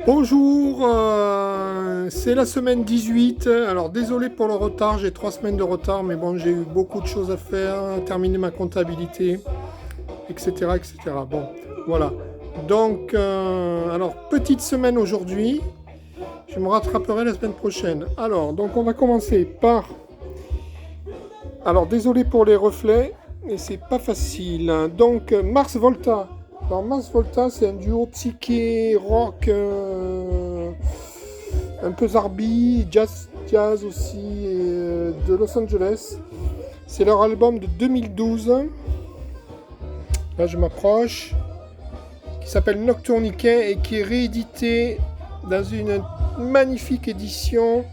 Bonjour, c'est la semaine 18. Alors désolé pour le retard, j'ai 3 semaines de retard, mais bon, j'ai eu beaucoup de choses à faire, terminer ma comptabilité, etc., etc. Bon, voilà. Donc, alors petite semaine aujourd'hui. Je me rattraperai la semaine prochaine. Alors, donc on va commencer par. Alors désolé pour les reflets, mais c'est pas facile. Donc Mars Volta. Alors Mars Volta, c'est un duo psyché rock, un peu zarbi, jazz aussi, de Los Angeles. C'est leur album de 2012. Là je m'approche. Qui s'appelle Nocturniquet et qui est réédité dans une magnifique édition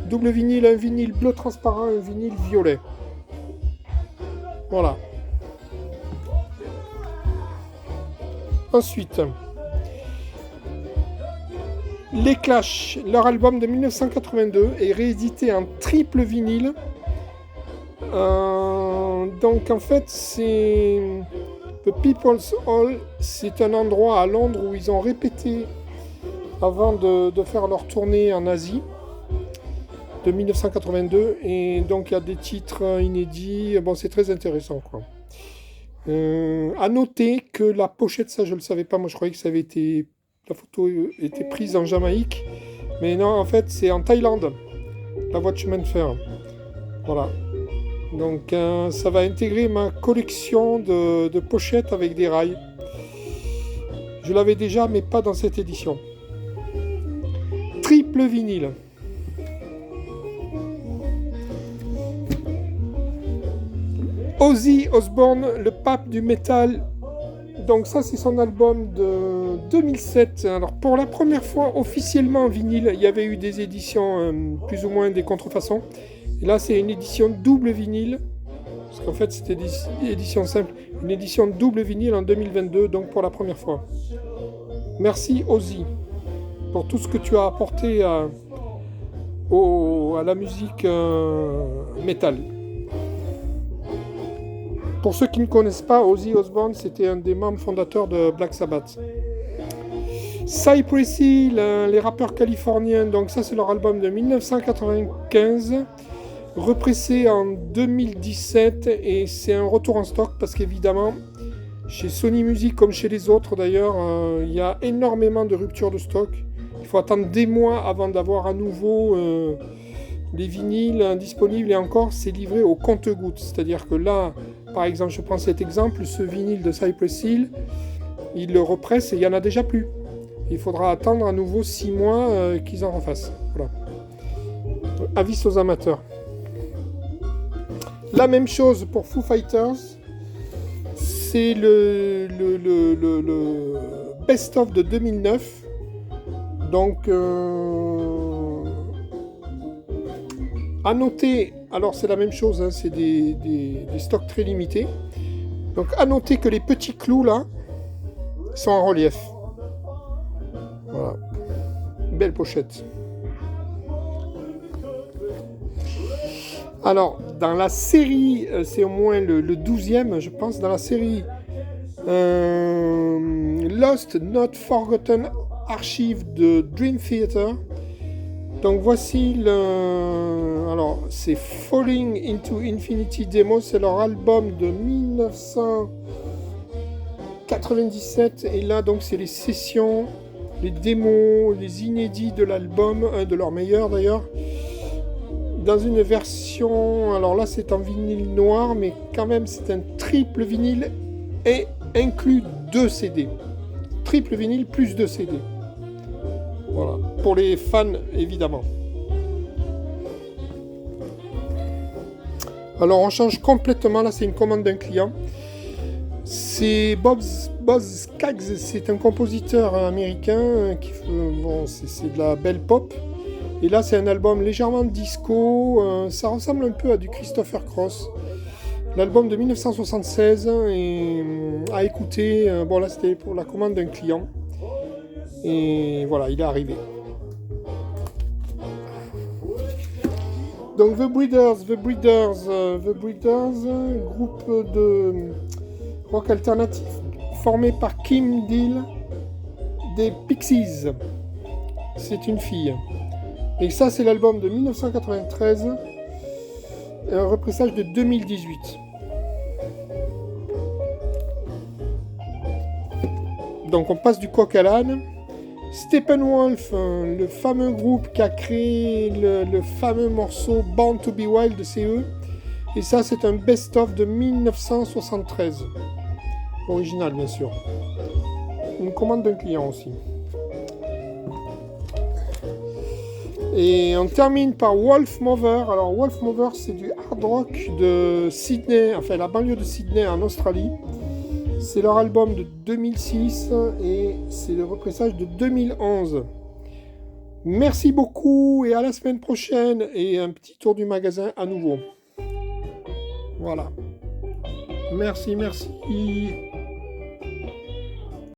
double vinyle, un vinyle bleu transparent, un vinyle violet. Voilà. Ensuite, les Clash, leur album de 1982 est réédité en triple vinyle. Donc en fait, c'est The People's Hall, c'est un endroit à Londres où ils ont répété avant de faire leur tournée en Asie de 1982, et donc il y a des titres inédits. Bon, c'est très intéressant, quoi. À noter que la pochette, ça je le savais pas, moi je croyais que ça avait été, la photo était prise en Jamaïque, mais non, en fait c'est en Thaïlande, la voie de chemin de fer. Voilà. Donc ça va intégrer ma collection de pochettes avec des rails. Je l'avais déjà, mais pas dans cette édition. Triple vinyle. Ozzy Osbourne, le pape du métal. Donc ça, c'est son album de 2007. Alors pour la première fois officiellement en vinyle, il y avait eu des éditions plus ou moins des contrefaçons. Et là, c'est une édition double vinyle. Parce qu'en fait, c'était une édition simple. Une édition double vinyle en 2022, donc pour la première fois. Merci Ozzy pour tout ce que tu as apporté à la musique métal. Pour ceux qui ne connaissent pas, Ozzy Osbourne, c'était un des membres fondateurs de Black Sabbath. Cypress Hill, les rappeurs californiens, donc ça c'est leur album de 1995, repressé en 2017, et c'est un retour en stock parce qu'évidemment, chez Sony Music comme chez les autres d'ailleurs, il y a énormément de ruptures de stock. Il faut attendre des mois avant d'avoir à nouveau les vinyles disponibles, et encore c'est livré au compte-gouttes. C'est-à-dire que là, par exemple, je prends cet exemple, ce vinyle de Cypress Hill, il le represse et il n'y en a déjà plus. Il faudra attendre à nouveau 6 mois qu'ils en refassent. Voilà. Avis aux amateurs. La même chose pour Foo Fighters. C'est le best-of de 2009. Donc, à noter, alors c'est la même chose, hein, c'est des stocks très limités. Donc à noter que les petits clous là sont en relief. Voilà. Belle pochette. Alors, dans la série, c'est au moins le 12e, je pense, dans la série Lost Not Forgotten Archive de Dream Theater. Donc voici alors c'est Falling into Infinity Demo, c'est leur album de 1997, et là donc c'est les sessions, les démos, les inédits de l'album, un de leurs meilleurs d'ailleurs, dans une version, alors là c'est en vinyle noir, mais quand même c'est un triple vinyle et inclut 2 CD. Triple vinyle plus 2 CD. Voilà, pour les fans évidemment. Alors on change complètement, là c'est une commande d'un client. C'est Boz Scaggs, c'est un compositeur américain qui fait, bon, c'est de la belle pop. Et là c'est un album légèrement disco, ça ressemble un peu à du Christopher Cross. L'album de 1976 et à écouter, bon là c'était pour la commande d'un client. Et voilà, il est arrivé. Donc The Breeders, groupe de rock alternatif formé par Kim Deal, des Pixies. C'est une fille. Et ça, c'est l'album de 1993, et un repressage de 2018. Donc on passe du coq à l'âne. Steppenwolf, le fameux groupe qui a créé le fameux morceau Born to Be Wild de CE. Et ça, c'est un best-of de 1973. Original, bien sûr. Une commande d'un client aussi. Et on termine par Wolfmother. Alors Wolfmother, c'est du hard rock de Sydney, enfin la banlieue de Sydney en Australie. C'est leur album de 2006 et c'est le repressage de 2011. Merci beaucoup et à la semaine prochaine et un petit tour du magasin à nouveau. Voilà. Merci.